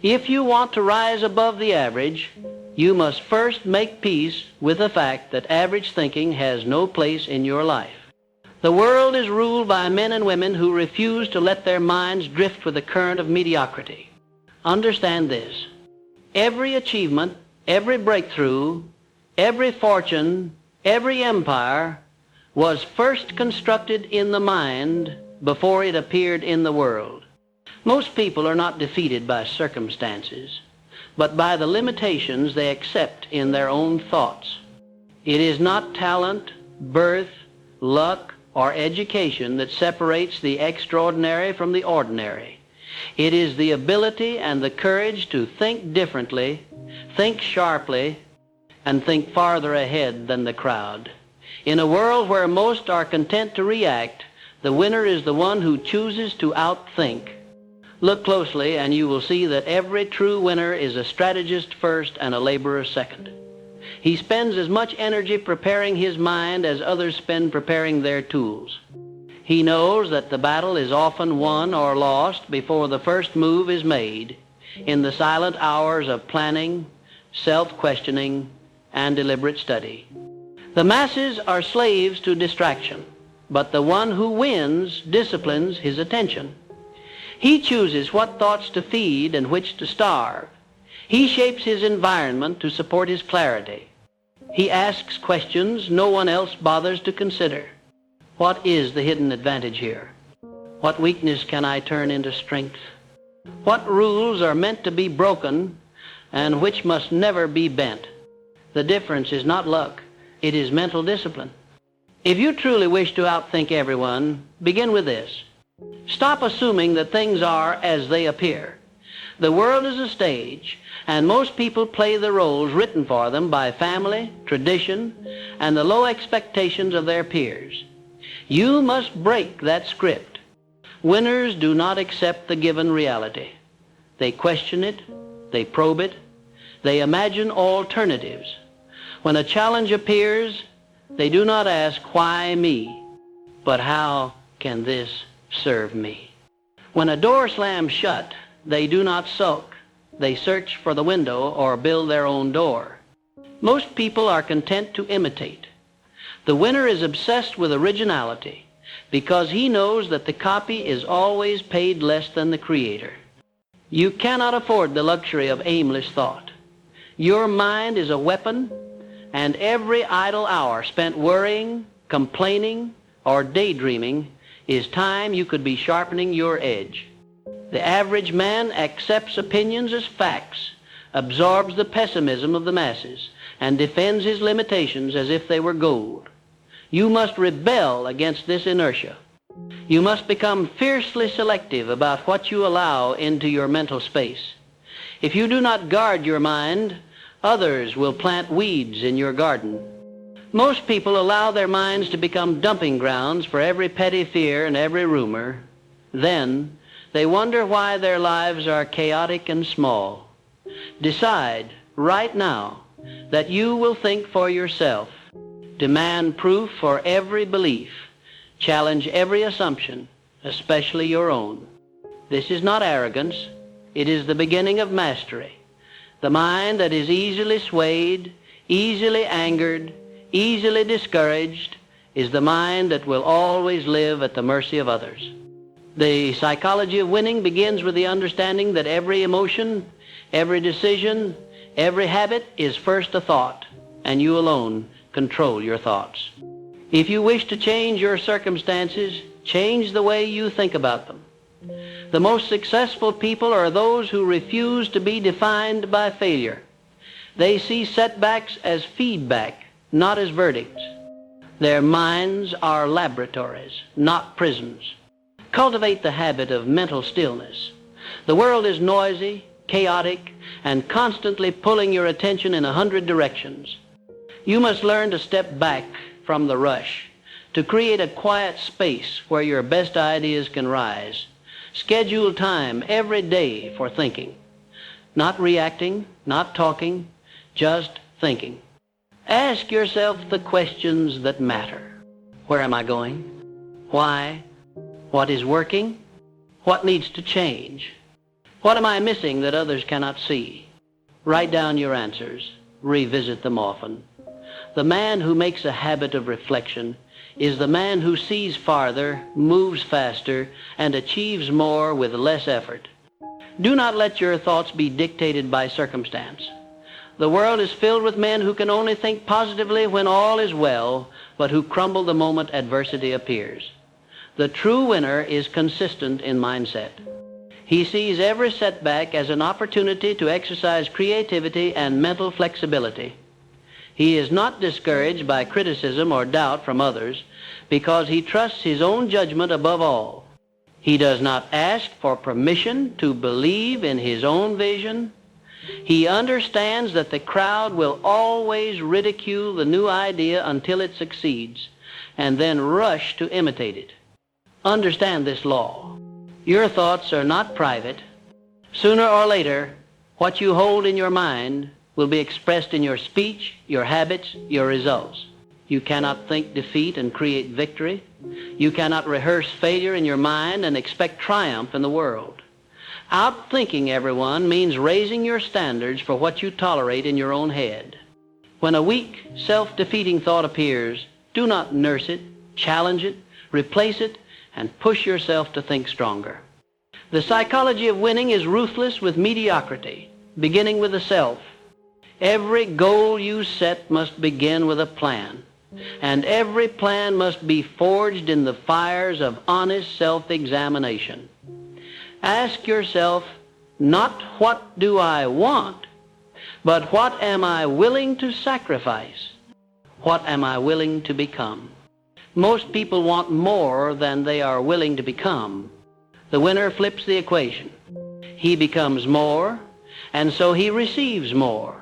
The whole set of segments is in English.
If you want to rise above the average, you must first make peace with the fact that average thinking has no place in your life. The world is ruled by men and women who refuse to let their minds drift with the current of mediocrity. Understand this. Every achievement, every breakthrough, every fortune, every empire was first constructed in the mind before it appeared in the world. Most people are not defeated by circumstances, but by the limitations they accept in their own thoughts. It is not talent, birth, luck, or education that separates the extraordinary from the ordinary. It is the ability and the courage to think differently, think sharply, and think farther ahead than the crowd. In a world where most are content to react, the winner is the one who chooses to outthink. Look closely and you will see that every true winner is a strategist first and a laborer second. He spends as much energy preparing his mind as others spend preparing their tools. He knows that the battle is often won or lost before the first move is made, in the silent hours of planning, self-questioning, and deliberate study. The masses are slaves to distraction, but the one who wins disciplines his attention. He chooses what thoughts to feed and which to starve. He shapes his environment to support his clarity. He asks questions no one else bothers to consider. What is the hidden advantage here? What weakness can I turn into strength? What rules are meant to be broken and which must never be bent? The difference is not luck, it is mental discipline. If you truly wish to outthink everyone, begin with this. Stop assuming that things are as they appear. The world is a stage, and most people play the roles written for them by family, tradition, and the low expectations of their peers. You must break that script. Winners do not accept the given reality. They question it, they probe it, they imagine alternatives. When a challenge appears, they do not ask, why me, but how can this serve me? When a door slams shut, they do not sulk. They search for the window or build their own door. Most people are content to imitate. The winner is obsessed with originality because he knows that the copy is always paid less than the creator. You cannot afford the luxury of aimless thought. Your mind is a weapon, and every idle hour spent worrying, complaining, or daydreaming is time you could be sharpening your edge. The average man accepts opinions as facts, absorbs the pessimism of the masses, and defends his limitations as if they were gold. You must rebel against this inertia. You must become fiercely selective about what you allow into your mental space. If you do not guard your mind, others will plant weeds in your garden. Most people allow their minds to become dumping grounds for every petty fear and every rumor. Then they wonder why their lives are chaotic and small. Decide right now that you will think for yourself. Demand proof for every belief. Challenge every assumption, especially your own. This is not arrogance. It is the beginning of mastery. The mind that is easily swayed, easily angered, easily discouraged is the mind that will always live at the mercy of others. The psychology of winning begins with the understanding that every emotion, every decision, every habit is first a thought, and you alone control your thoughts. If you wish to change your circumstances, change the way you think about them. The most successful people are those who refuse to be defined by failure. They see setbacks as feedback, not as verdicts. Their minds are laboratories, not prisons. Cultivate the habit of mental stillness. The world is noisy, chaotic, and constantly pulling your attention in 100 directions. You must learn to step back from the rush, to create a quiet space where your best ideas can rise. Schedule time every day for thinking. Not reacting, not talking, just thinking. Ask yourself the questions that matter. Where am I going? Why? What is working? What needs to change? What am I missing that others cannot see? Write down your answers. Revisit them often. The man who makes a habit of reflection is the man who sees farther, moves faster, and achieves more with less effort. Do not let your thoughts be dictated by circumstance. The world is filled with men who can only think positively when all is well, but who crumble the moment adversity appears. The true winner is consistent in mindset. He sees every setback as an opportunity to exercise creativity and mental flexibility. He is not discouraged by criticism or doubt from others because he trusts his own judgment above all. He does not ask for permission to believe in his own vision. He understands that the crowd will always ridicule the new idea until it succeeds and then rush to imitate it. Understand this law. Your thoughts are not private. Sooner or later, what you hold in your mind will be expressed in your speech, your habits, your results. You cannot think defeat and create victory. You cannot rehearse failure in your mind and expect triumph in the world. Outthinking everyone means raising your standards for what you tolerate in your own head. When a weak, self-defeating thought appears, do not nurse it, challenge it, replace it, and push yourself to think stronger. The psychology of winning is ruthless with mediocrity, beginning with the self. Every goal you set must begin with a plan, and every plan must be forged in the fires of honest self-examination. Ask yourself, not what do I want, but what am I willing to sacrifice? What am I willing to become? Most people want more than they are willing to become. The winner flips the equation. He becomes more, and so he receives more.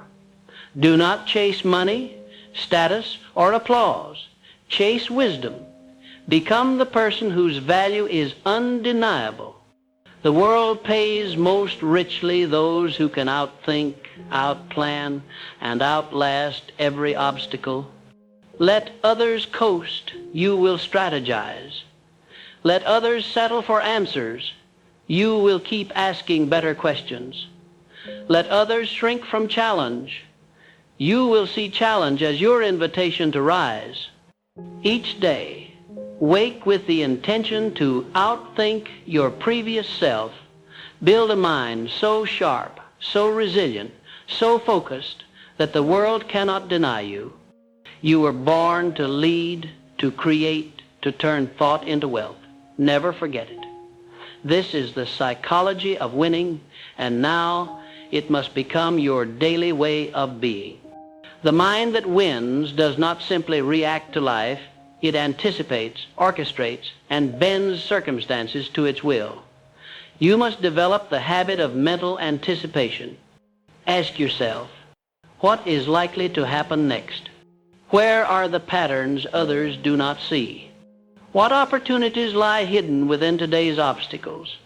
Do not chase money, status, or applause. Chase wisdom. Become the person whose value is undeniable. The world pays most richly those who can outthink, outplan, and outlast every obstacle. Let others coast, you will strategize. Let others settle for answers, you will keep asking better questions. Let others shrink from challenge, you will see challenge as your invitation to rise. Each day, wake with the intention to outthink your previous self. Build a mind so sharp, so resilient, so focused that the world cannot deny you. You were born to lead, to create, to turn thought into wealth. Never forget it. This is the psychology of winning, and now it must become your daily way of being. The mind that wins does not simply react to life. It anticipates, orchestrates, and bends circumstances to its will. You must develop the habit of mental anticipation. Ask yourself, what is likely to happen next? Where are the patterns others do not see? What opportunities lie hidden within today's obstacles?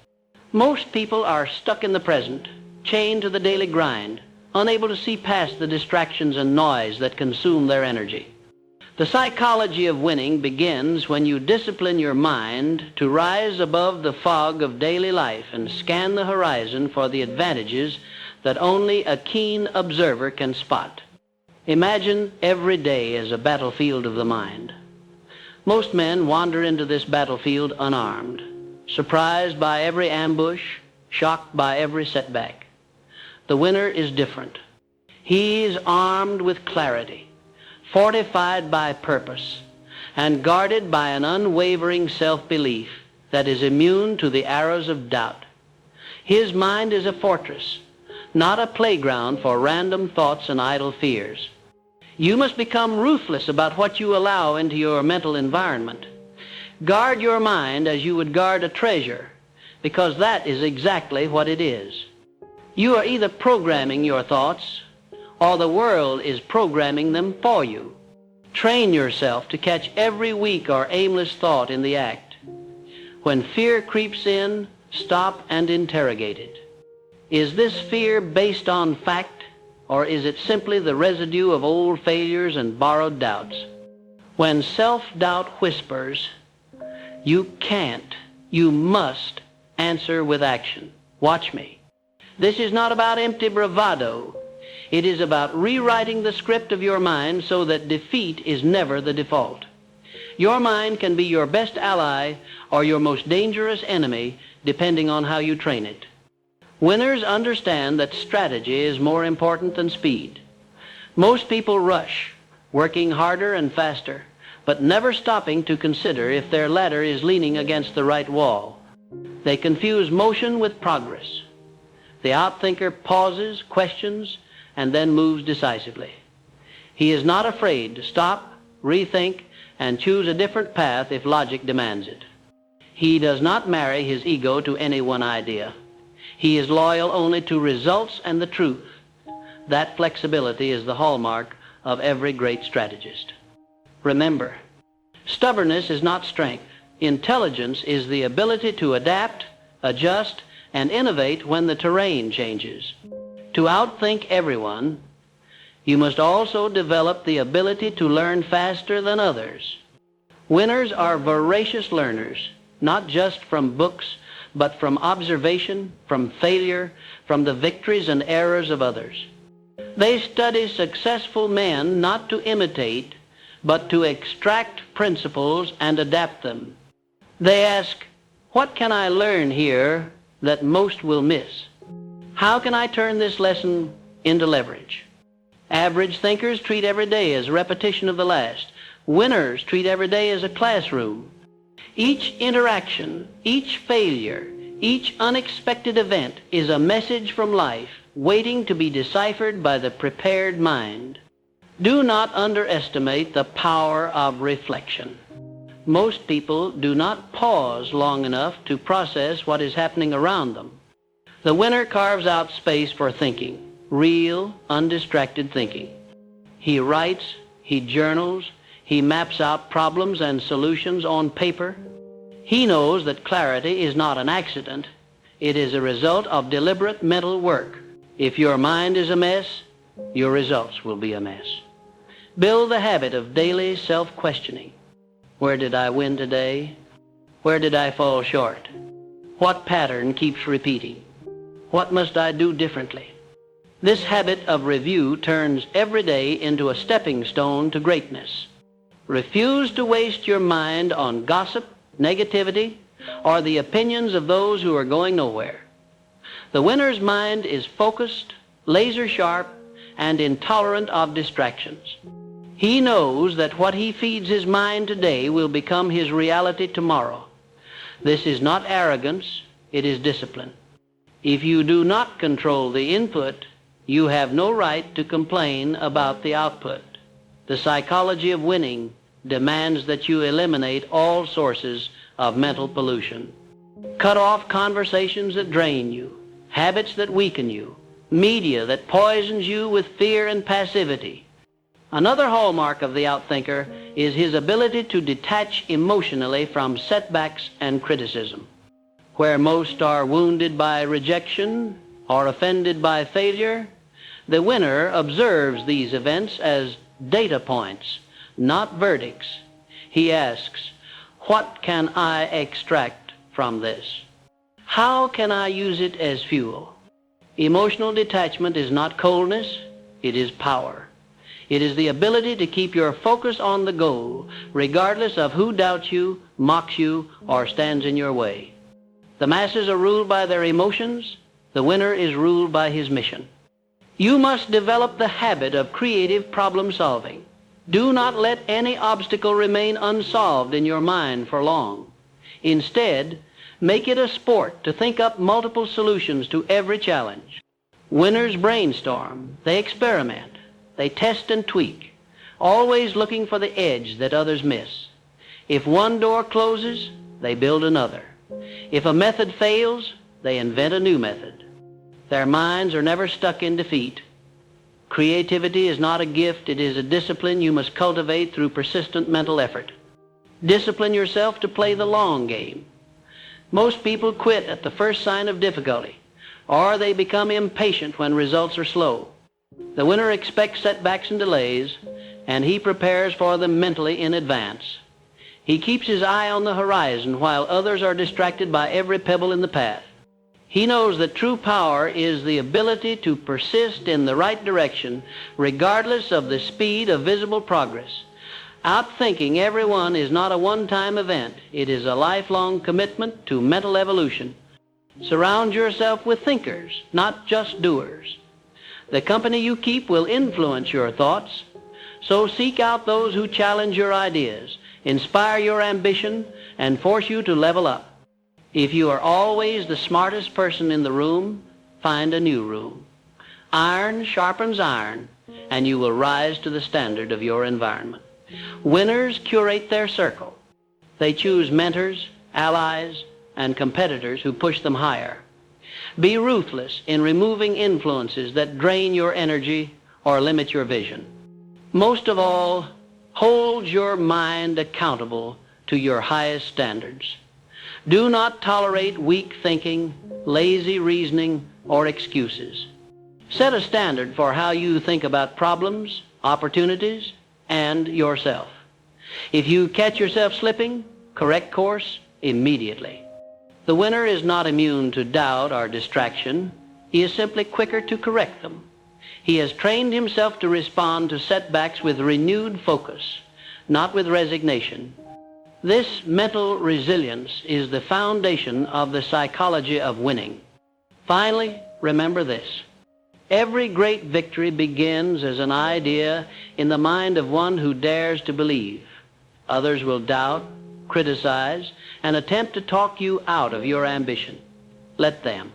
Most people are stuck in the present, chained to the daily grind, unable to see past the distractions and noise that consume their energy. The psychology of winning begins when you discipline your mind to rise above the fog of daily life and scan the horizon for the advantages that only a keen observer can spot. Imagine every day as a battlefield of the mind. Most men wander into this battlefield unarmed, surprised by every ambush, shocked by every setback. The winner is different. He is armed with clarity, fortified by purpose, and guarded by an unwavering self-belief that is immune to the arrows of doubt. His mind is a fortress, not a playground for random thoughts and idle fears. You must become ruthless about what you allow into your mental environment. Guard your mind as you would guard a treasure, because that is exactly what it is. You are either programming your thoughts, or the world is programming them for you. Train yourself to catch every weak or aimless thought in the act. When fear creeps in, stop and interrogate it. Is this fear based on fact, or is it simply the residue of old failures and borrowed doubts? When self-doubt whispers, you can't, you must answer with action. Watch me. This is not about empty bravado. It is about rewriting the script of your mind so that defeat is never the default. Your mind can be your best ally or your most dangerous enemy, depending on how you train it. Winners understand that strategy is more important than speed. Most people rush, working harder and faster, but never stopping to consider if their ladder is leaning against the right wall. They confuse motion with progress. The outthinker pauses, questions, and then moves decisively. He is not afraid to stop, rethink, and choose a different path if logic demands it. He does not marry his ego to any one idea. He is loyal only to results and the truth. That flexibility is the hallmark of every great strategist. Remember, stubbornness is not strength. Intelligence is the ability to adapt, adjust, and innovate when the terrain changes. To outthink everyone, you must also develop the ability to learn faster than others. Winners are voracious learners, not just from books, but from observation, from failure, from the victories and errors of others. They study successful men not to imitate, but to extract principles and adapt them. They ask, what can I learn here that most will miss? How can I turn this lesson into leverage? Average thinkers treat every day as repetition of the last. Winners treat every day as a classroom. Each interaction, each failure, each unexpected event is a message from life waiting to be deciphered by the prepared mind. Do not underestimate the power of reflection. Most people do not pause long enough to process what is happening around them. The winner carves out space for thinking, real, undistracted thinking. He writes, he journals, he maps out problems and solutions on paper. He knows that clarity is not an accident. It is a result of deliberate mental work. If your mind is a mess, your results will be a mess. Build the habit of daily self-questioning. Where did I win today? Where did I fall short? What pattern keeps repeating? What must I do differently? This habit of review turns every day into a stepping stone to greatness. Refuse to waste your mind on gossip, negativity, or the opinions of those who are going nowhere. The winner's mind is focused, laser-sharp, and intolerant of distractions. He knows that what he feeds his mind today will become his reality tomorrow. This is not arrogance, it is discipline. If you do not control the input, you have no right to complain about the output. The psychology of winning demands that you eliminate all sources of mental pollution. Cut off conversations that drain you, habits that weaken you, media that poisons you with fear and passivity. Another hallmark of the outthinker is his ability to detach emotionally from setbacks and criticism. Where most are wounded by rejection or offended by failure, the winner observes these events as data points, not verdicts. He asks, what can I extract from this? How can I use it as fuel? Emotional detachment is not coldness, it is power. It is the ability to keep your focus on the goal, regardless of who doubts you, mocks you, or stands in your way. The masses are ruled by their emotions. The winner is ruled by his mission. You must develop the habit of creative problem solving. Do not let any obstacle remain unsolved in your mind for long. Instead, make it a sport to think up multiple solutions to every challenge. Winners brainstorm, they experiment, they test and tweak, always looking for the edge that others miss. If one door closes, they build another. If a method fails, they invent a new method. Their minds are never stuck in defeat. Creativity is not a gift, it is a discipline you must cultivate through persistent mental effort. Discipline yourself to play the long game. Most people quit at the first sign of difficulty, or they become impatient when results are slow. The winner expects setbacks and delays, and he prepares for them mentally in advance. He keeps his eye on the horizon while others are distracted by every pebble in the path. He knows that true power is the ability to persist in the right direction regardless of the speed of visible progress. Outthinking everyone is not a one-time event. It is a lifelong commitment to mental evolution. Surround yourself with thinkers, not just doers. The company you keep will influence your thoughts. So seek out those who challenge your ideas, inspire your ambition, and force you to level up. If you are always the smartest person in the room, find a new room. Iron sharpens iron, and you will rise to the standard of your environment. Winners curate their circle. They choose mentors, allies, and competitors who push them higher. Be ruthless in removing influences that drain your energy or limit your vision. Most of all, hold your mind accountable to your highest standards. Do not tolerate weak thinking, lazy reasoning, or excuses. Set a standard for how you think about problems, opportunities, and yourself. If you catch yourself slipping, correct course immediately. The winner is not immune to doubt or distraction. He is simply quicker to correct them. He has trained himself to respond to setbacks with renewed focus, not with resignation. This mental resilience is the foundation of the psychology of winning. Finally, remember this. Every great victory begins as an idea in the mind of one who dares to believe. Others will doubt, criticize, and attempt to talk you out of your ambition. Let them.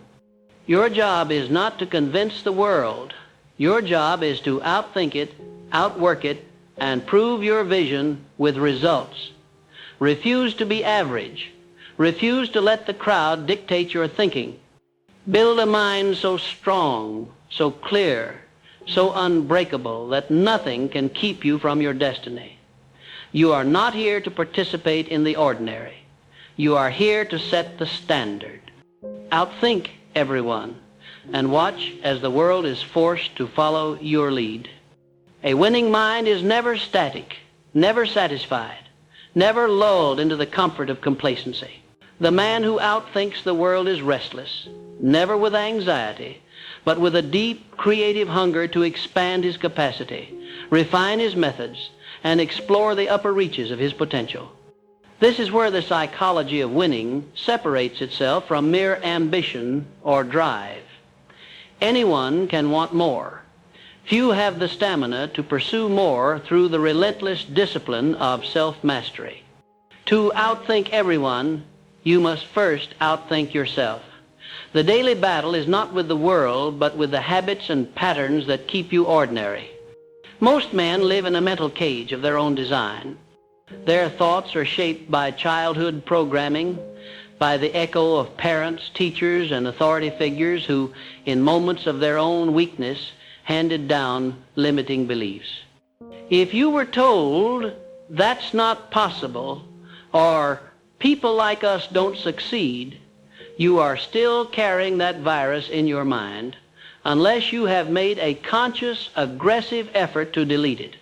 Your job is not to convince the world. Your job is to outthink it, outwork it, and prove your vision with results. Refuse to be average. Refuse to let the crowd dictate your thinking. Build a mind so strong, so clear, so unbreakable that nothing can keep you from your destiny. You are not here to participate in the ordinary. You are here to set the standard. Outthink everyone and watch as the world is forced to follow your lead. A winning mind is never static, never satisfied, never lulled into the comfort of complacency. The man who outthinks the world is restless, never with anxiety, but with a deep creative hunger to expand his capacity, refine his methods, and explore the upper reaches of his potential. This is where the psychology of winning separates itself from mere ambition or drive. Anyone can want more. Few have the stamina to pursue more through the relentless discipline of self-mastery. To outthink everyone, you must first outthink yourself. The daily battle is not with the world, but with the habits and patterns that keep you ordinary. Most men live in a mental cage of their own design. Their thoughts are shaped by childhood programming, by the echo of parents, teachers, and authority figures who, in moments of their own weakness, handed down limiting beliefs. If you were told, "That's not possible," or "People like us don't succeed," you are still carrying that virus in your mind unless you have made a conscious, aggressive effort to delete it.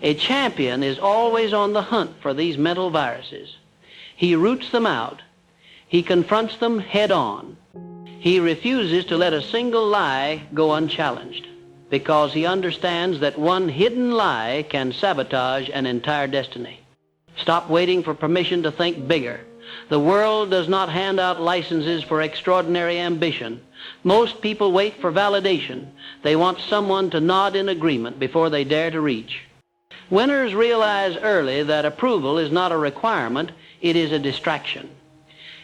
A champion is always on the hunt for these mental viruses. He roots them out. He confronts them head on. He refuses to let a single lie go unchallenged because he understands that one hidden lie can sabotage an entire destiny. Stop waiting for permission to think bigger. The world does not hand out licenses for extraordinary ambition. Most people wait for validation. They want someone to nod in agreement before they dare to reach. Winners realize early that approval is not a requirement, it is a distraction.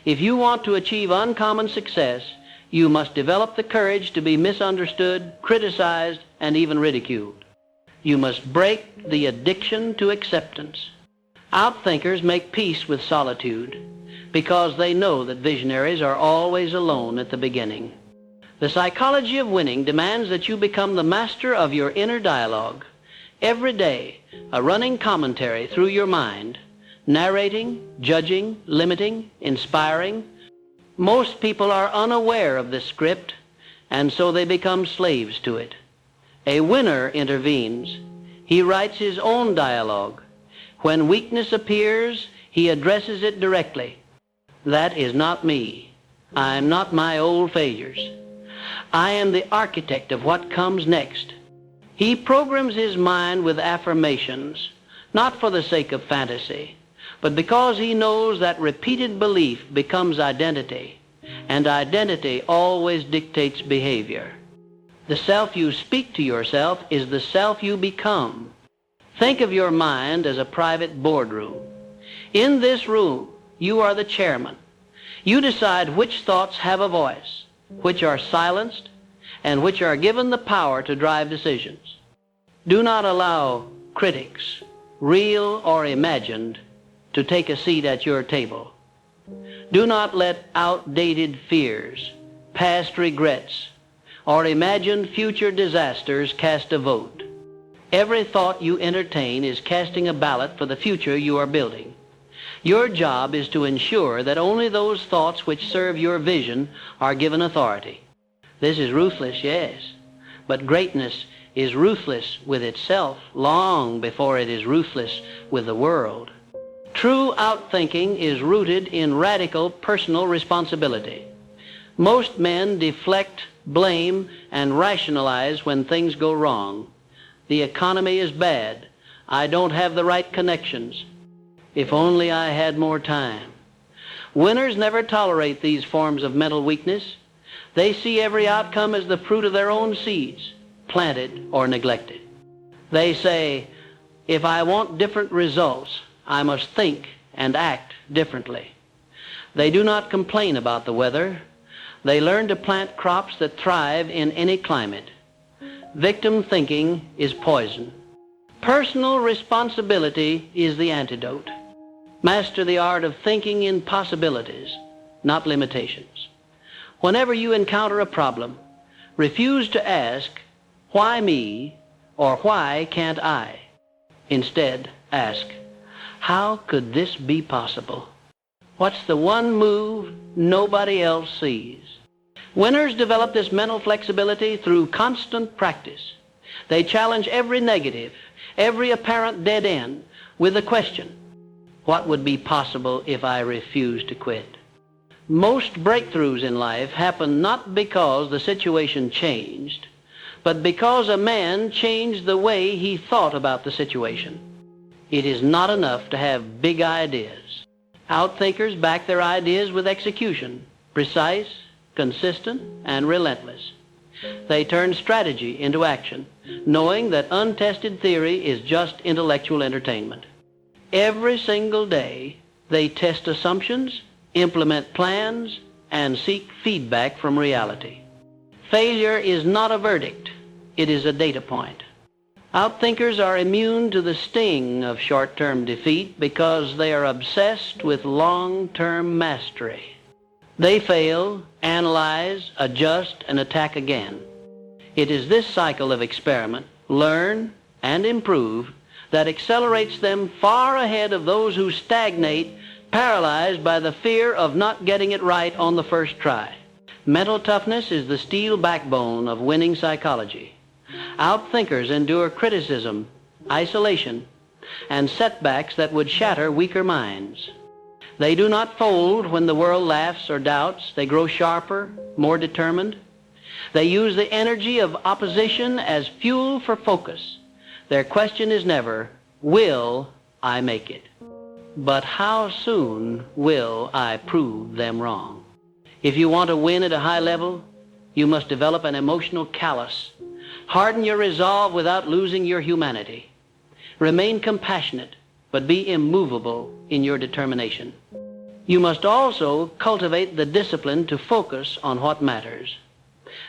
If you want to achieve uncommon success, you must develop the courage to be misunderstood, criticized, and even ridiculed. You must break the addiction to acceptance. Outthinkers make peace with solitude because they know that visionaries are always alone at the beginning. The psychology of winning demands that you become the master of your inner dialogue. Every day, a running commentary through your mind, narrating, judging, limiting, inspiring. Most people are unaware of this script, and so they become slaves to it. A winner intervenes. He writes his own dialogue. When weakness appears, he addresses it directly. That is not me. I am not my old failures. I am the architect of what comes next. He programs his mind with affirmations, not for the sake of fantasy, but because he knows that repeated belief becomes identity, and identity always dictates behavior. The self you speak to yourself is the self you become. Think of your mind as a private boardroom. In this room, you are the chairman. You decide which thoughts have a voice, which are silenced, and which are given the power to drive decisions. Do not allow critics, real or imagined, to take a seat at your table. Do not let outdated fears, past regrets, or imagined future disasters cast a vote. Every thought you entertain is casting a ballot for the future you are building. Your job is to ensure that only those thoughts which serve your vision are given authority. This is ruthless, yes, but greatness is ruthless with itself long before it is ruthless with the world. True outthinking is rooted in radical personal responsibility. Most men deflect, blame, and rationalize when things go wrong. The economy is bad. I don't have the right connections. If only I had more time. Winners never tolerate these forms of mental weakness. They see every outcome as the fruit of their own seeds, planted or neglected. They say, if I want different results, I must think and act differently. They do not complain about the weather. They learn to plant crops that thrive in any climate. Victim thinking is poison. Personal responsibility is the antidote. Master the art of thinking in possibilities, not limitations. Whenever you encounter a problem, refuse to ask, why me, or why can't I? Instead, ask, how could this be possible? What's the one move nobody else sees? Winners develop this mental flexibility through constant practice. They challenge every negative, every apparent dead end with the question, what would be possible if I refused to quit? Most breakthroughs in life happen not because the situation changed, but because a man changed the way he thought about the situation. It is not enough to have big ideas. Outthinkers back their ideas with execution, precise, consistent, and relentless. They turn strategy into action, knowing that untested theory is just intellectual entertainment. Every single day, they test assumptions, implement plans, and seek feedback from reality. Failure is not a verdict. It is a data point. Outthinkers are immune to the sting of short-term defeat because they are obsessed with long-term mastery. They fail, analyze, adjust, and attack again. It is this cycle of experiment, learn, and improve that accelerates them far ahead of those who stagnate, paralyzed by the fear of not getting it right on the first try. Mental toughness is the steel backbone of winning psychology. Outthinkers endure criticism, isolation, and setbacks that would shatter weaker minds. They do not fold when the world laughs or doubts. They grow sharper, more determined. They use the energy of opposition as fuel for focus. Their question is never, will I make it? But how soon will I prove them wrong? If you want to win at a high level, you must develop an emotional callus. Harden your resolve without losing your humanity. Remain compassionate, but be immovable in your determination. You must also cultivate the discipline to focus on what matters.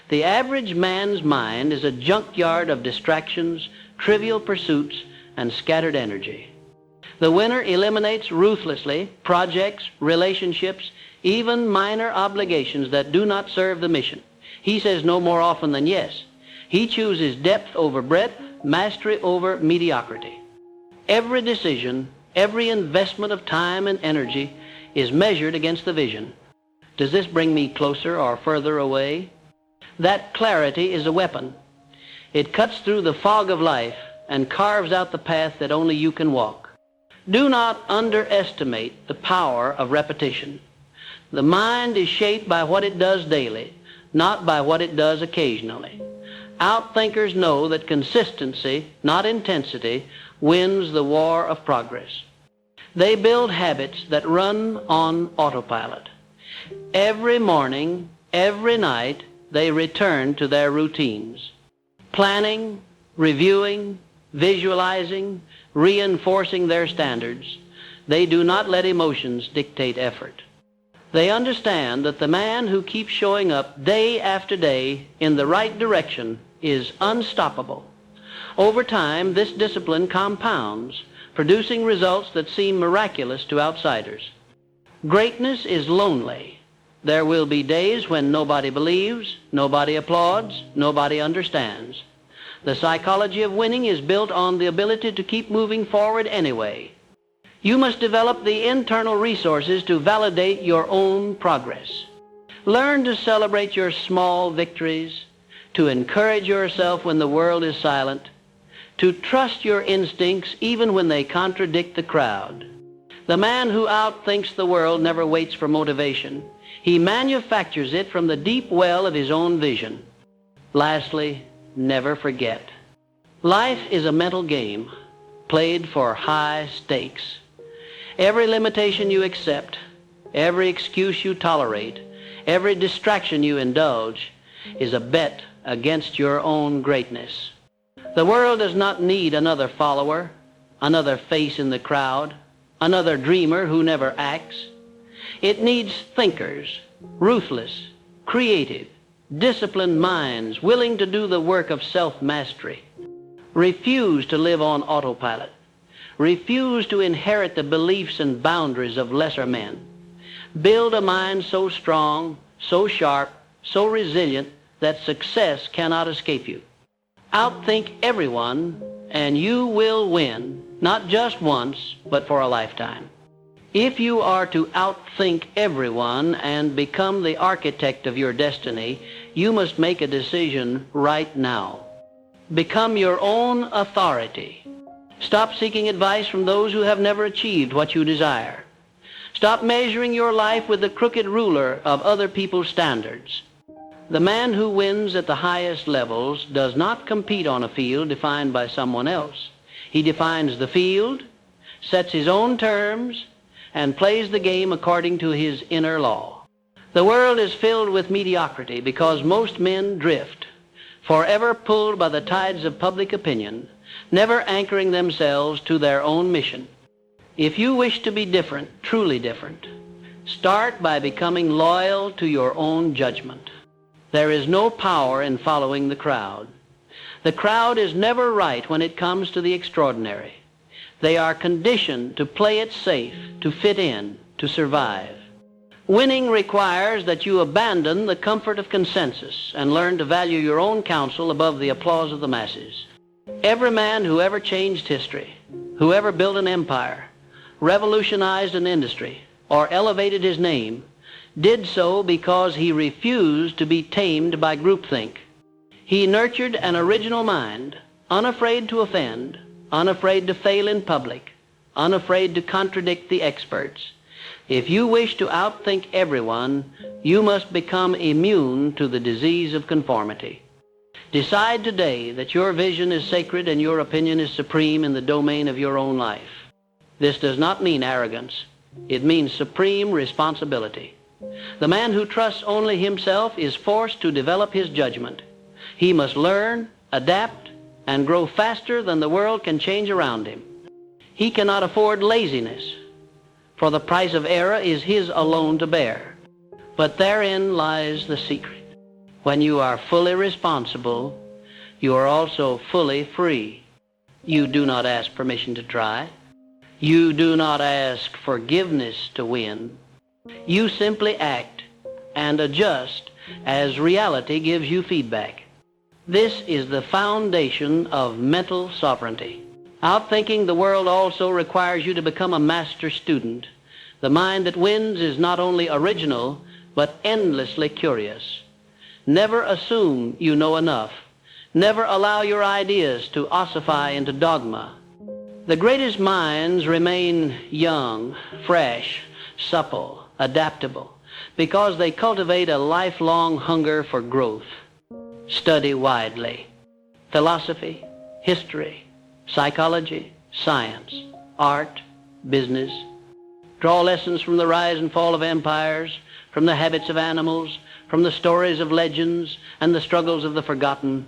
The average man's mind is a junkyard of distractions, trivial pursuits, and scattered energy. The winner eliminates ruthlessly projects, relationships, even minor obligations that do not serve the mission. He says no more often than yes. He chooses depth over breadth, mastery over mediocrity. Every decision, every investment of time and energy is measured against the vision. Does this bring me closer or further away? That clarity is a weapon. It cuts through the fog of life and carves out the path that only you can walk. Do not underestimate the power of repetition. The mind is shaped by what it does daily, not by what it does occasionally. Outthinkers know that consistency, not intensity, wins the war of progress. They build habits that run on autopilot. Every morning, every night, they return to their routines. Planning, reviewing, visualizing, reinforcing their standards. They do not let emotions dictate effort. They understand that the man who keeps showing up day after day in the right direction is unstoppable. Over time, this discipline compounds, producing results that seem miraculous to outsiders. Greatness is lonely. There will be days when nobody believes, nobody applauds, nobody understands. The psychology of winning is built on the ability to keep moving forward anyway. You must develop the internal resources to validate your own progress. Learn to celebrate your small victories, to encourage yourself when the world is silent, to trust your instincts even when they contradict the crowd. The man who outthinks the world never waits for motivation. He manufactures it from the deep well of his own vision. Lastly, never forget. Life is a mental game, played for high stakes. Every limitation you accept, every excuse you tolerate, every distraction you indulge is a bet against your own greatness. The world does not need another follower, another face in the crowd, another dreamer who never acts. It needs thinkers, ruthless, creative, disciplined minds willing to do the work of self-mastery. Refuse to live on autopilot. Refuse to inherit the beliefs and boundaries of lesser men. Build a mind so strong, so sharp, so resilient that success cannot escape you. Outthink everyone, and you will win, not just once, but for a lifetime. If you are to outthink everyone and become the architect of your destiny, you must make a decision right now. Become your own authority. Stop seeking advice from those who have never achieved what you desire. Stop measuring your life with the crooked ruler of other people's standards. The man who wins at the highest levels does not compete on a field defined by someone else. He defines the field, sets his own terms, and plays the game according to his inner law. The world is filled with mediocrity because most men drift, forever pulled by the tides of public opinion, never anchoring themselves to their own mission. If you wish to be different, truly different, start by becoming loyal to your own judgment. There is no power in following the crowd. The crowd is never right when it comes to the extraordinary. They are conditioned to play it safe, to fit in, to survive. Winning requires that you abandon the comfort of consensus and learn to value your own counsel above the applause of the masses. Every man who ever changed history, who ever built an empire, revolutionized an industry, or elevated his name, did so because he refused to be tamed by groupthink. He nurtured an original mind, unafraid to offend, unafraid to fail in public, unafraid to contradict the experts. If you wish to outthink everyone, you must become immune to the disease of conformity. Decide today that your vision is sacred and your opinion is supreme in the domain of your own life. This does not mean arrogance. It means supreme responsibility. The man who trusts only himself is forced to develop his judgment. He must learn, adapt, and grow faster than the world can change around him. He cannot afford laziness, for the price of error is his alone to bear. But therein lies the secret. When you are fully responsible, you are also fully free. You do not ask permission to try. You do not ask forgiveness to win. You simply act and adjust as reality gives you feedback. This is the foundation of mental sovereignty. Outthinking the world also requires you to become a master student. The mind that wins is not only original, but endlessly curious. Never assume you know enough. Never allow your ideas to ossify into dogma. The greatest minds remain young, fresh, supple, adaptable. because they cultivate a lifelong hunger for growth. Study widely. Philosophy, history, psychology, science, art, business. Draw lessons from the rise and fall of empires, from the habits of animals, from the stories of legends and the struggles of the forgotten.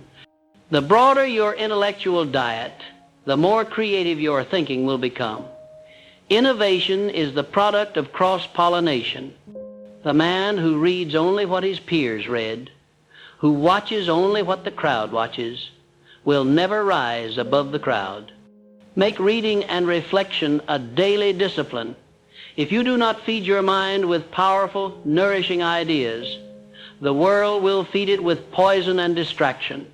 The broader your intellectual diet, the more creative your thinking will become. Innovation is the product of cross-pollination. The man who reads only what his peers read, who watches only what the crowd watches, will never rise above the crowd. Make reading and reflection a daily discipline. If you do not feed your mind with powerful, nourishing ideas, the world will feed it with poison and distraction.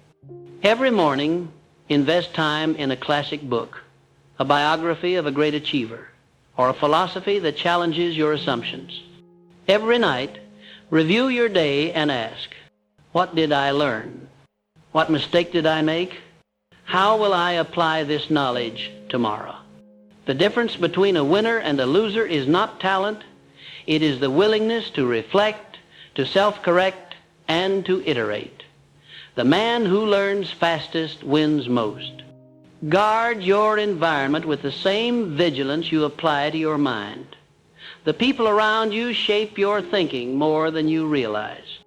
Every morning, invest time in a classic book, a biography of a great achiever, or a philosophy that challenges your assumptions. Every night, review your day and ask, what did I learn? What mistake did I make? How will I apply this knowledge tomorrow? The difference between a winner and a loser is not talent. It is the willingness to reflect, to self-correct, and to iterate. The man who learns fastest wins most. Guard your environment with the same vigilance you apply to your mind. The people around you shape your thinking more than you realize.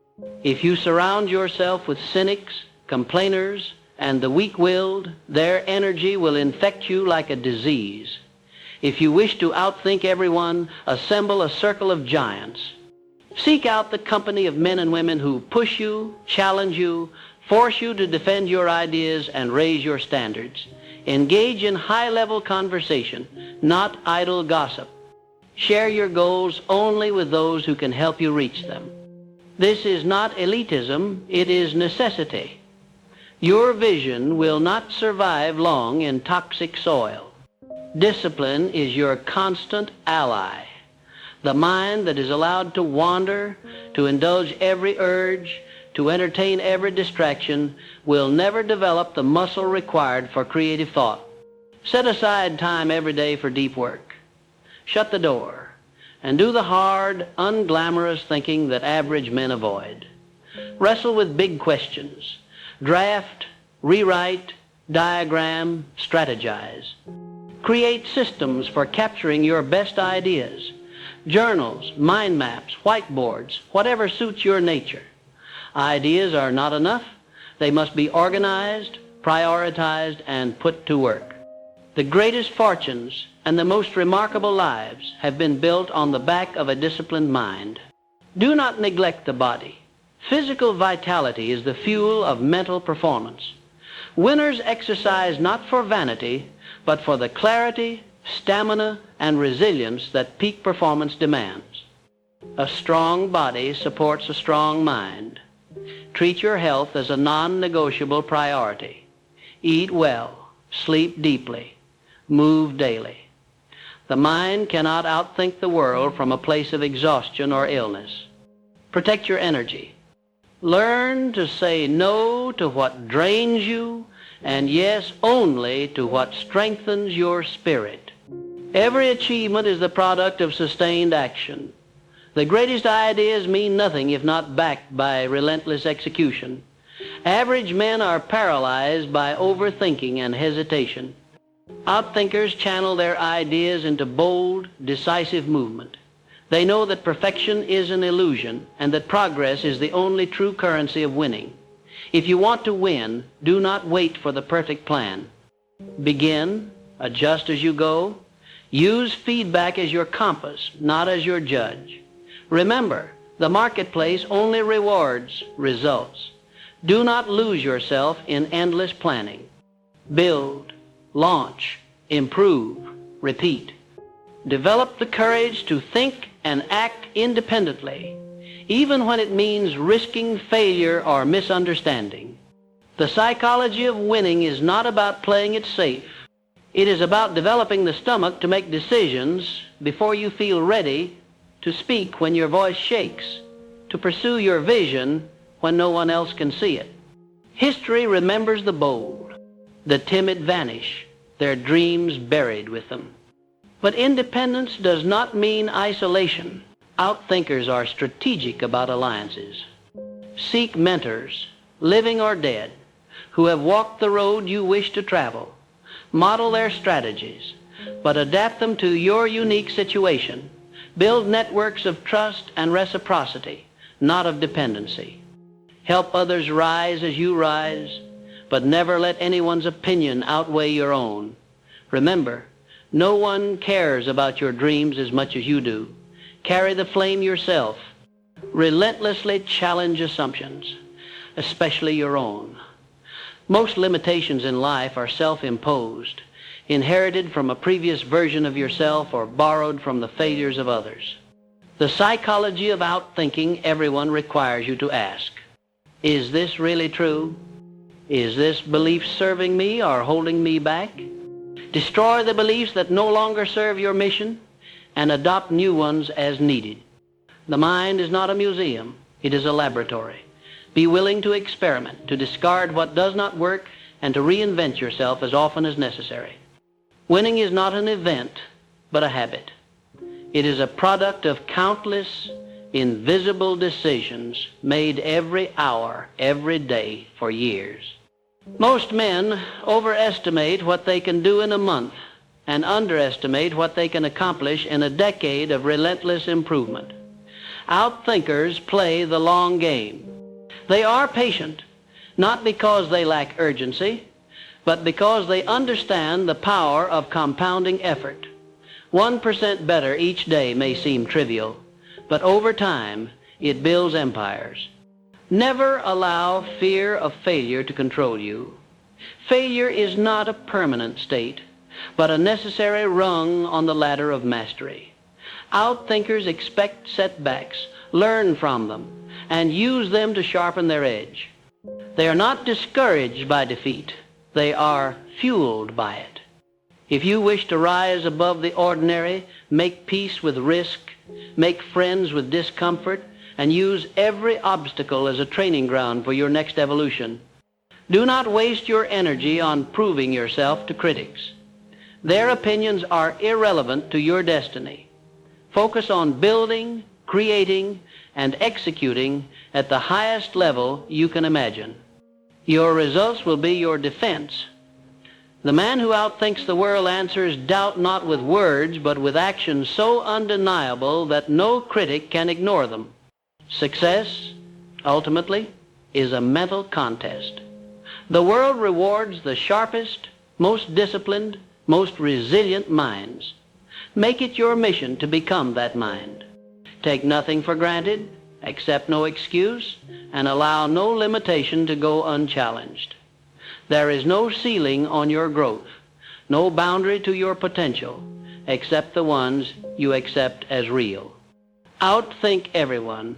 If you surround yourself with cynics, complainers, and the weak-willed, their energy will infect you like a disease. If you wish to outthink everyone, assemble a circle of giants. Seek out the company of men and women who push you, challenge you, force you to defend your ideas and raise your standards. Engage in high-level conversation, not idle gossip. Share your goals only with those who can help you reach them. This is not elitism, it is necessity. Your vision will not survive long in toxic soil. Discipline is your constant ally. The mind that is allowed to wander, to indulge every urge, to entertain every distraction, will never develop the muscle required for creative thought. Set aside time every day for deep work. Shut the door and do the hard, unglamorous thinking that average men avoid. Wrestle with big questions. Draft, rewrite, diagram, strategize. Create systems for capturing your best ideas. Journals, mind maps, whiteboards, whatever suits your nature. Ideas are not enough. They must be organized, prioritized, and put to work. The greatest fortunes and the most remarkable lives have been built on the back of a disciplined mind. Do not neglect the body. Physical vitality is the fuel of mental performance. Winners exercise not for vanity, but for the clarity, stamina, and resilience that peak performance demands. A strong body supports a strong mind. Treat your health as a non-negotiable priority. Eat well, sleep deeply, move daily. The mind cannot outthink the world from a place of exhaustion or illness. Protect your energy. Learn to say no to what drains you, and yes only to what strengthens your spirit. Every achievement is the product of sustained action. The greatest ideas mean nothing if not backed by relentless execution. Average men are paralyzed by overthinking and hesitation. Outthinkers channel their ideas into bold, decisive movement. They know that perfection is an illusion and that progress is the only true currency of winning. If you want to win, do not wait for the perfect plan. Begin, adjust as you go. Use feedback as your compass, not as your judge. Remember, the marketplace only rewards results. Do not lose yourself in endless planning. Build, launch, improve, repeat. Develop the courage to think and act independently, even when it means risking failure or misunderstanding. The psychology of winning is not about playing it safe. It is about developing the stomach to make decisions before you feel ready, to speak when your voice shakes, to pursue your vision when no one else can see it. History remembers the bold. The timid vanish, their dreams buried with them. But independence does not mean isolation. Outthinkers are strategic about alliances. Seek mentors, living or dead, who have walked the road you wish to travel. Model their strategies, but adapt them to your unique situation. Build networks of trust and reciprocity, not of dependency. Help others rise as you rise, but never let anyone's opinion outweigh your own. Remember, no one cares about your dreams as much as you do. Carry the flame yourself. Relentlessly challenge assumptions, especially your own. Most limitations in life are self-imposed, inherited from a previous version of yourself or borrowed from the failures of others. The psychology of outthinking everyone requires you to ask, is this really true? Is this belief serving me or holding me back? Destroy the beliefs that no longer serve your mission and adopt new ones as needed. The mind is not a museum. It is a laboratory. Be willing to experiment, to discard what does not work, and to reinvent yourself as often as necessary. Winning is not an event, but a habit. It is a product of countless invisible decisions made every hour, every day, for years. Most men overestimate what they can do in a month and underestimate what they can accomplish in a decade of relentless improvement. Outthinkers play the long game. They are patient, not because they lack urgency, but because they understand the power of compounding effort. 1% better each day may seem trivial, but over time it builds empires. Never allow fear of failure to control you. Failure is not a permanent state, but a necessary rung on the ladder of mastery. Outthinkers expect setbacks, learn from them, and use them to sharpen their edge. They are not discouraged by defeat. They are fueled by it. If you wish to rise above the ordinary, make peace with risk, make friends with discomfort, and use every obstacle as a training ground for your next evolution, do not waste your energy on proving yourself to critics. Their opinions are irrelevant to your destiny. Focus on building, creating, and executing at the highest level you can imagine. Your results will be your defense. The man who outthinks the world answers doubt not with words, but with actions so undeniable that no critic can ignore them. Success, ultimately, is a mental contest. The world rewards the sharpest, most disciplined, most resilient minds. Make it your mission to become that mind. Take nothing for granted, accept no excuse, and allow no limitation to go unchallenged. There is no ceiling on your growth, no boundary to your potential, except the ones you accept as real. Outthink everyone,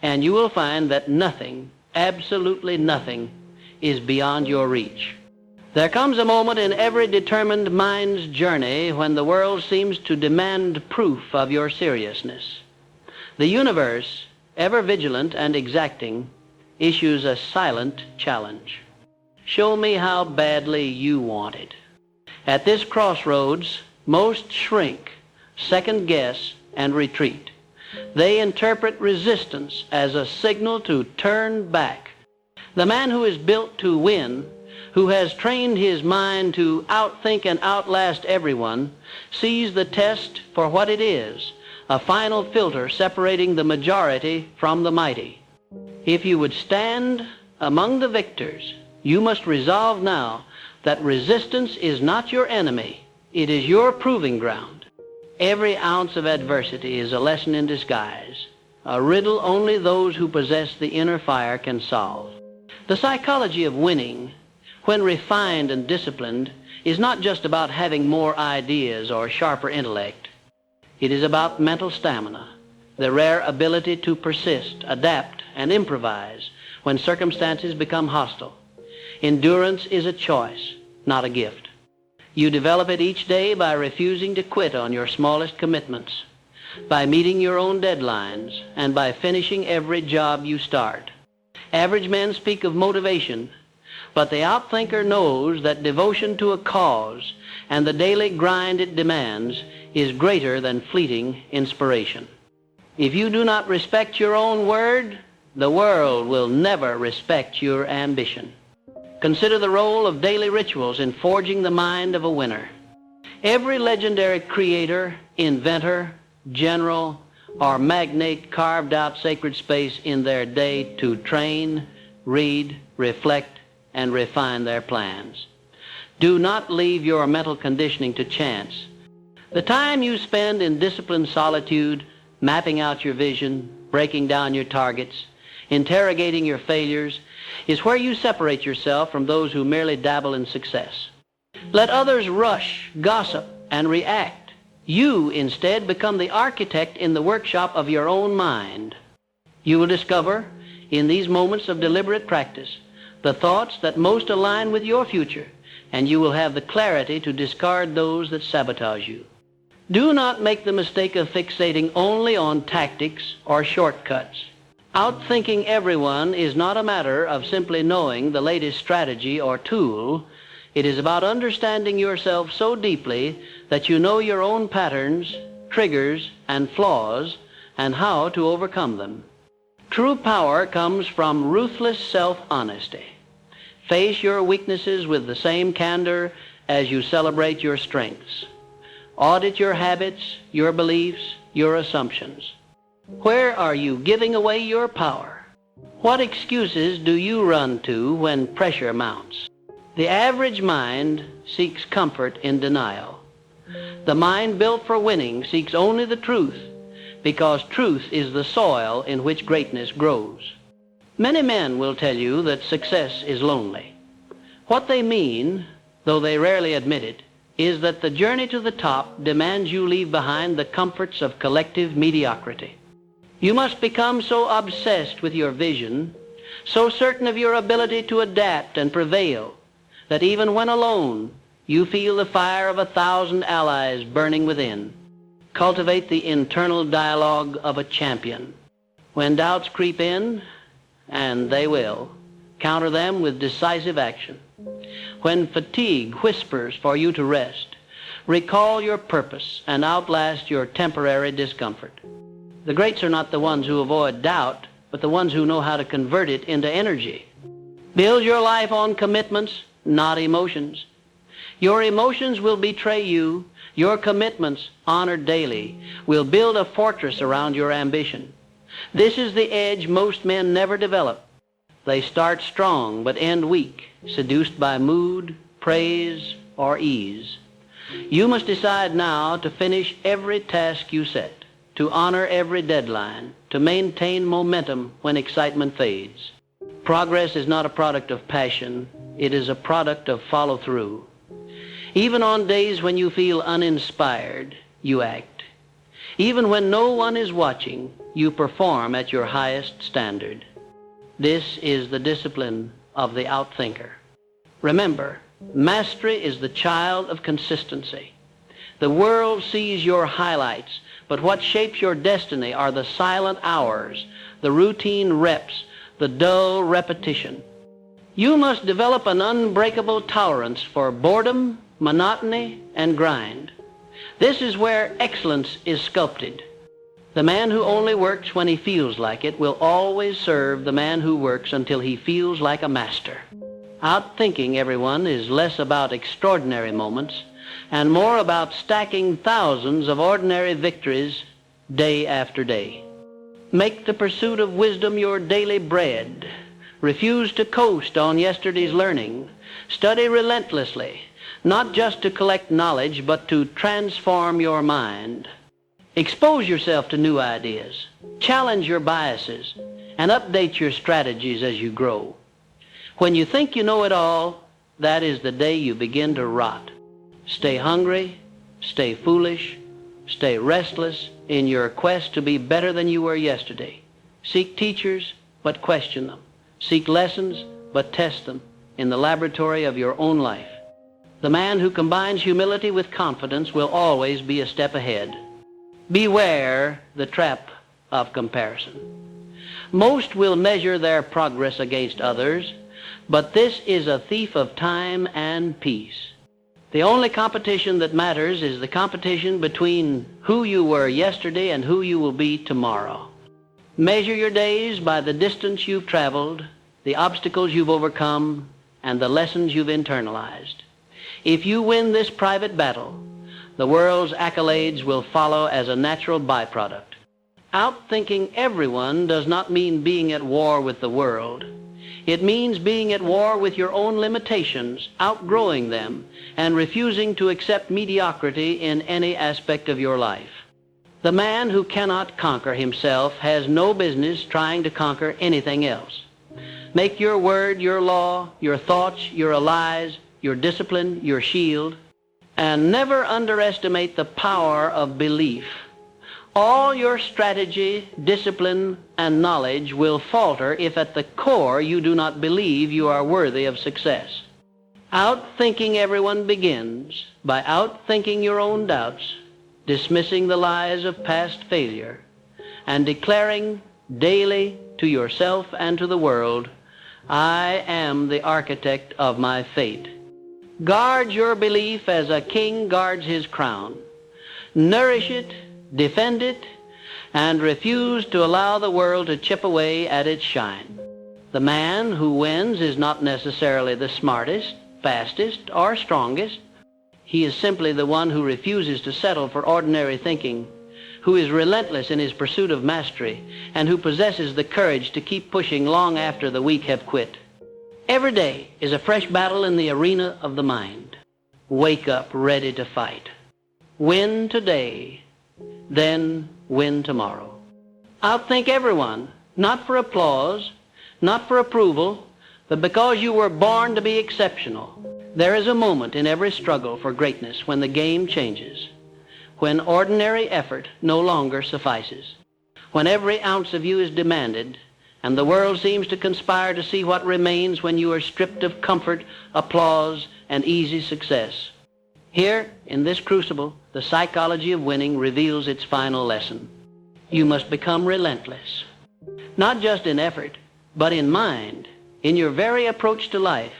and you will find that nothing, absolutely nothing, is beyond your reach. There comes a moment in every determined mind's journey when the world seems to demand proof of your seriousness. The universe, ever vigilant and exacting, issues a silent challenge. Show me how badly you want it. At this crossroads, most shrink, second guess, and retreat. They interpret resistance as a signal to turn back. The man who is built to win, who has trained his mind to outthink and outlast everyone, sees the test for what it is, a final filter separating the majority from the mighty. If you would stand among the victors, you must resolve now that resistance is not your enemy. It is your proving ground. Every ounce of adversity is a lesson in disguise, a riddle only those who possess the inner fire can solve. The psychology of winning, when refined and disciplined, is not just about having more ideas or sharper intellect. It is about mental stamina, the rare ability to persist, adapt, and improvise when circumstances become hostile. Endurance is a choice, not a gift. You develop it each day by refusing to quit on your smallest commitments, by meeting your own deadlines, and by finishing every job you start. Average men speak of motivation, but the outthinker knows that devotion to a cause and the daily grind it demands is greater than fleeting inspiration. If you do not respect your own word, the world will never respect your ambition. Consider the role of daily rituals in forging the mind of a winner. Every legendary creator, inventor, general, or magnate carved out sacred space in their day to train, read, reflect, and refine their plans. Do not leave your mental conditioning to chance. The time you spend in disciplined solitude, mapping out your vision, breaking down your targets, interrogating your failures, is where you separate yourself from those who merely dabble in success. Let others rush, gossip, and react. You, instead, become the architect in the workshop of your own mind. You will discover, in these moments of deliberate practice, the thoughts that most align with your future, and you will have the clarity to discard those that sabotage you. Do not make the mistake of fixating only on tactics or shortcuts. Outthinking everyone is not a matter of simply knowing the latest strategy or tool. It is about understanding yourself so deeply that you know your own patterns, triggers, and flaws, and how to overcome them. True power comes from ruthless self-honesty. Face your weaknesses with the same candor as you celebrate your strengths. Audit your habits, your beliefs, your assumptions. Where are you giving away your power? What excuses do you run to when pressure mounts? The average mind seeks comfort in denial. The mind built for winning seeks only the truth, because truth is the soil in which greatness grows. Many men will tell you that success is lonely. What they mean, though they rarely admit it, is that the journey to the top demands you leave behind the comforts of collective mediocrity. You must become so obsessed with your vision, so certain of your ability to adapt and prevail, that even when alone, you feel the fire of 1,000 allies burning within. Cultivate the internal dialogue of a champion. When doubts creep in, and they will, counter them with decisive action. When fatigue whispers for you to rest, recall your purpose and outlast your temporary discomfort. The greats are not the ones who avoid doubt, but the ones who know how to convert it into energy. Build your life on commitments, not emotions. Your emotions will betray you. Your commitments, honored daily, will build a fortress around your ambition. This is the edge most men never develop. They start strong but end weak, seduced by mood, praise, or ease. You must decide now to finish every task you set, to honor every deadline, to maintain momentum when excitement fades. Progress is not a product of passion. It is a product of follow-through. Even on days when you feel uninspired, you act. Even when no one is watching, you perform at your highest standard. This is the discipline of the outthinker. Remember, mastery is the child of consistency. The world sees your highlights, but what shapes your destiny are the silent hours, the routine reps, the dull repetition. You must develop an unbreakable tolerance for boredom, monotony, and grind. This is where excellence is sculpted. The man who only works when he feels like it will always serve the man who works until he feels like a master. Outthinking everyone is less about extraordinary moments and more about stacking thousands of ordinary victories day after day. Make the pursuit of wisdom your daily bread. Refuse to coast on yesterday's learning. Study relentlessly, not just to collect knowledge, but to transform your mind. Expose yourself to new ideas. Challenge your biases and update your strategies as you grow. When you think you know it all, that is the day you begin to rot. Stay hungry, stay foolish, stay restless in your quest to be better than you were yesterday. Seek teachers, but question them. Seek lessons, but test them in the laboratory of your own life. The man who combines humility with confidence will always be a step ahead. Beware the trap of comparison. Most will measure their progress against others, but this is a thief of time and peace. The only competition that matters is the competition between who you were yesterday and who you will be tomorrow. Measure your days by the distance you've traveled, the obstacles you've overcome, and the lessons you've internalized. If you win this private battle, the world's accolades will follow as a natural byproduct. Outthinking everyone does not mean being at war with the world. It means being at war with your own limitations, outgrowing them, and refusing to accept mediocrity in any aspect of your life. The man who cannot conquer himself has no business trying to conquer anything else. Make your word your law, your thoughts your allies, your discipline your shield, and never underestimate the power of belief. All your strategy, discipline, and knowledge will falter if at the core you do not believe you are worthy of success. Outthinking everyone begins by outthinking your own doubts, dismissing the lies of past failure, and declaring daily to yourself and to the world, I am the architect of my fate. Guard your belief as a king guards his crown. Nourish it, defend it, and refuse to allow the world to chip away at its shine. The man who wins is not necessarily the smartest, fastest, or strongest. He is simply the one who refuses to settle for ordinary thinking, who is relentless in his pursuit of mastery, and who possesses the courage to keep pushing long after the weak have quit. Every day is a fresh battle in the arena of the mind. Wake up ready to fight. Win today, then win tomorrow. Outthink everyone, not for applause, not for approval, but because you were born to be exceptional. There is a moment in every struggle for greatness when the game changes, when ordinary effort no longer suffices, when every ounce of you is demanded, and the world seems to conspire to see what remains when you are stripped of comfort, applause, and easy success. Here, in this crucible, the psychology of winning reveals its final lesson. You must become relentless, not just in effort, but in mind, in your very approach to life.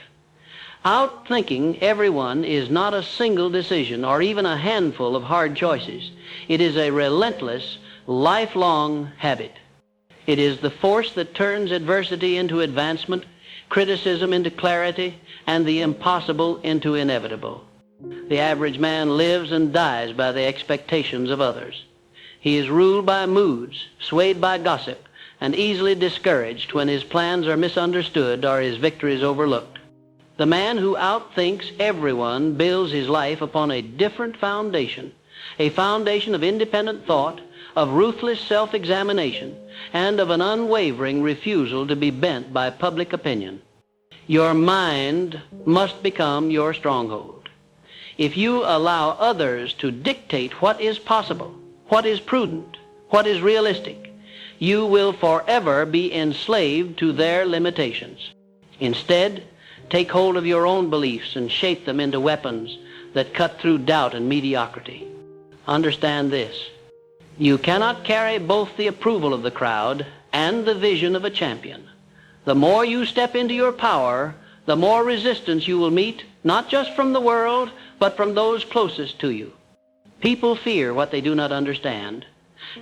Outthinking everyone is not a single decision or even a handful of hard choices. It is a relentless, lifelong habit. It is the force that turns adversity into advancement, criticism into clarity, and the impossible into inevitable. The average man lives and dies by the expectations of others. He is ruled by moods, swayed by gossip, and easily discouraged when his plans are misunderstood or his victories overlooked. The man who outthinks everyone builds his life upon a different foundation, a foundation of independent thought, of ruthless self-examination, and of an unwavering refusal to be bent by public opinion. Your mind must become your stronghold. If you allow others to dictate what is possible, what is prudent, what is realistic, you will forever be enslaved to their limitations. Instead, take hold of your own beliefs and shape them into weapons that cut through doubt and mediocrity. Understand this. You cannot carry both the approval of the crowd and the vision of a champion. The more you step into your power, the more resistance you will meet, not just from the world, but from those closest to you. People fear what they do not understand,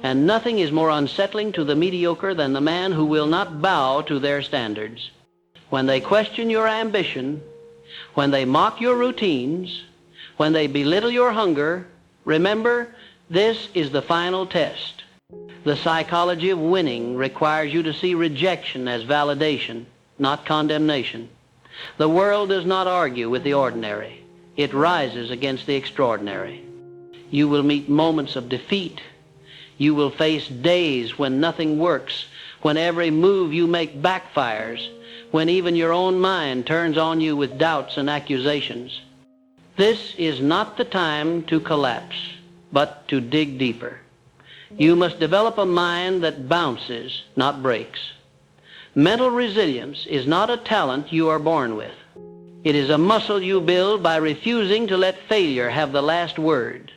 and nothing is more unsettling to the mediocre than the man who will not bow to their standards. When they question your ambition, when they mock your routines, when they belittle your hunger, remember, this is the final test. The psychology of winning requires you to see rejection as validation, not condemnation. The world does not argue with the ordinary. It rises against the extraordinary. You will meet moments of defeat. You will face days when nothing works, when every move you make backfires, when even your own mind turns on you with doubts and accusations. This is not the time to collapse, but to dig deeper. You must develop a mind that bounces, not breaks. Mental resilience is not a talent you are born with. It is a muscle you build by refusing to let failure have the last word.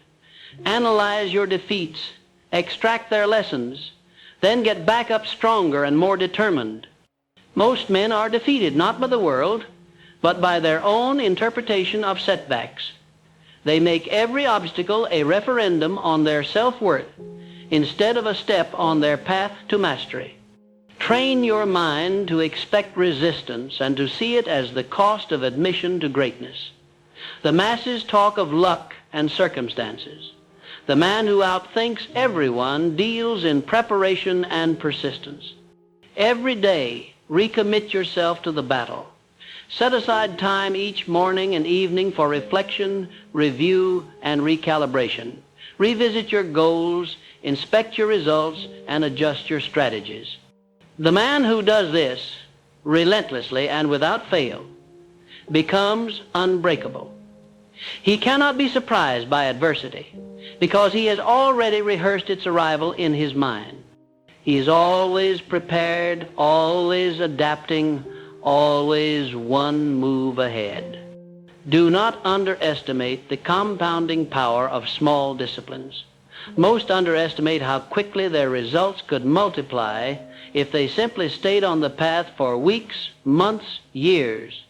Analyze your defeats, extract their lessons, then get back up stronger and more determined. Most men are defeated not by the world, but by their own interpretation of setbacks. They make every obstacle a referendum on their self-worth instead of a step on their path to mastery. Train your mind to expect resistance and to see it as the cost of admission to greatness. The masses talk of luck and circumstances. The man who outthinks everyone deals in preparation and persistence. Every day, recommit yourself to the battle. Set aside time each morning and evening for reflection, review, and recalibration. Revisit your goals, inspect your results, and adjust your strategies. The man who does this relentlessly and without fail becomes unbreakable. He cannot be surprised by adversity because he has already rehearsed its arrival in his mind. He is always prepared, always adapting, always one move ahead. Do not underestimate the compounding power of small disciplines. Most underestimate how quickly their results could multiply if they simply stayed on the path for weeks, months, years.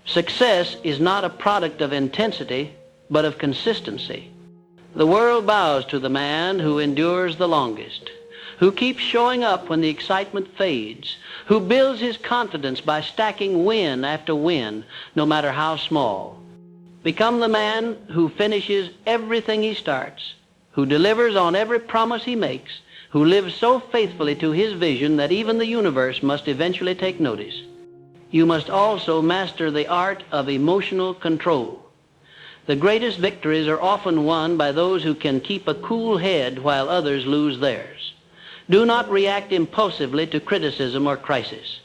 Success is not a product of intensity, but of consistency. The world bows to the man who endures the longest, who keeps showing up when the excitement fades, who builds his confidence by stacking win after win, no matter how small. Become the man who finishes everything he starts, who delivers on every promise he makes, who lives so faithfully to his vision that even the universe must eventually take notice. You must also master the art of emotional control. The greatest victories are often won by those who can keep a cool head while others lose theirs. Do not react impulsively to criticism or crisis.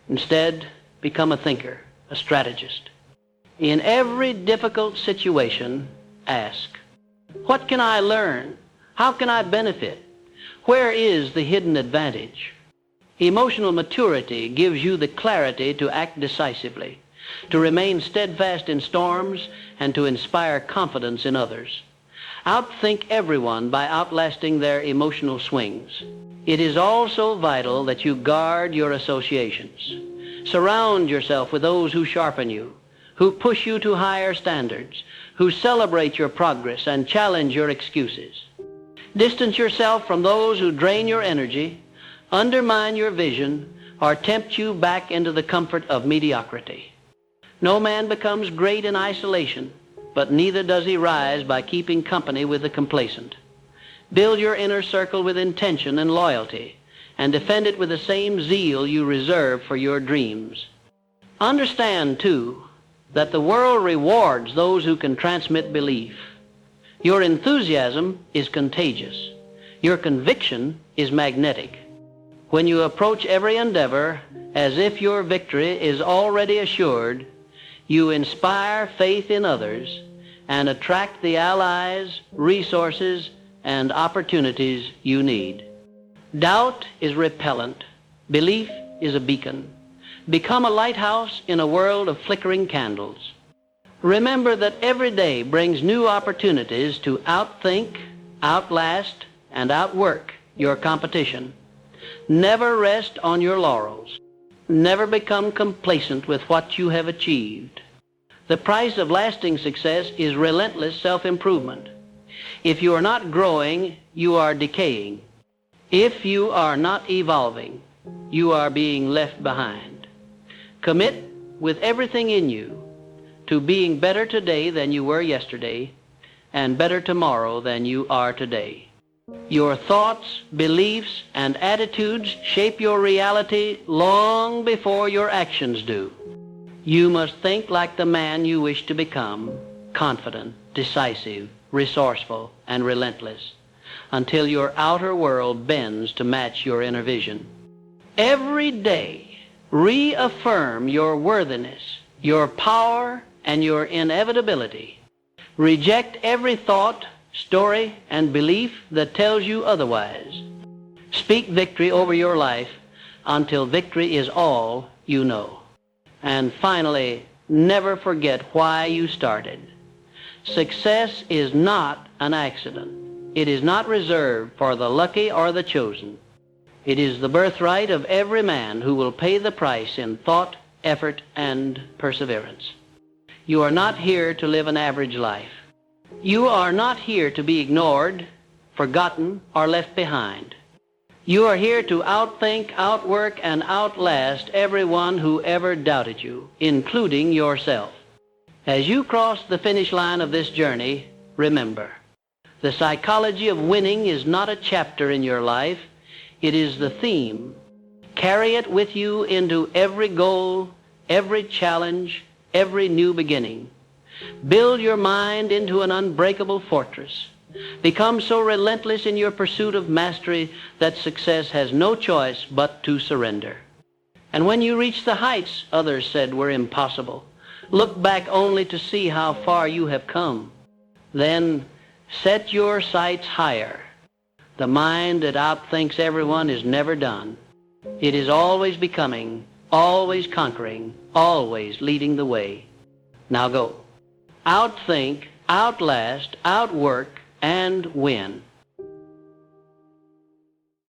Instead, become a thinker, a strategist. In every difficult situation, ask, what can I learn? How can I benefit? Where is the hidden advantage? Emotional maturity gives you the clarity to act decisively, to remain steadfast in storms, and to inspire confidence in others. Outthink everyone by outlasting their emotional swings. It is also vital that you guard your associations. Surround yourself with those who sharpen you, who push you to higher standards, who celebrate your progress and challenge your excuses. Distance yourself from those who drain your energy, undermine your vision, or tempt you back into the comfort of mediocrity. No man becomes great in isolation, but neither does he rise by keeping company with the complacent. Build your inner circle with intention and loyalty, and defend it with the same zeal you reserve for your dreams. Understand, too, that the world rewards those who can transmit belief. Your enthusiasm is contagious. Your conviction is magnetic. When you approach every endeavor as if your victory is already assured, you inspire faith in others and attract the allies, resources, and opportunities you need. Doubt is repellent. Belief is a beacon. Become a lighthouse in a world of flickering candles. Remember that every day brings new opportunities to outthink, outlast, and outwork your competition. Never rest on your laurels. Never become complacent with what you have achieved. The price of lasting success is relentless self-improvement. If you are not growing, you are decaying. If you are not evolving, you are being left behind. Commit with everything in you to being better today than you were yesterday and better tomorrow than you are today. Your thoughts, beliefs, and attitudes shape your reality long before your actions do. You must think like the man you wish to become, confident, decisive, resourceful, and relentless, until your outer world bends to match your inner vision. Every day, reaffirm your worthiness, your power, and your inevitability. Reject every thought, story, and belief that tells you otherwise. Speak victory over your life until victory is all you know. And finally, never forget why you started. Success is not an accident. It is not reserved for the lucky or the chosen. It is the birthright of every man who will pay the price in thought, effort, and perseverance. You are not here to live an average life. You are not here to be ignored, forgotten, or left behind. You are here to outthink, outwork, and outlast everyone who ever doubted you, including yourself. As you cross the finish line of this journey, remember, the psychology of winning is not a chapter in your life, it is the theme. Carry it with you into every goal, every challenge, every new beginning. Build your mind into an unbreakable fortress. Become so relentless in your pursuit of mastery that success has no choice but to surrender. And when you reach the heights others said were impossible, look back only to see how far you have come. Then set your sights higher. The mind that outthinks everyone is never done. It is always becoming, always conquering, always leading the way. Now go. Outthink, outlast, outwork, and win.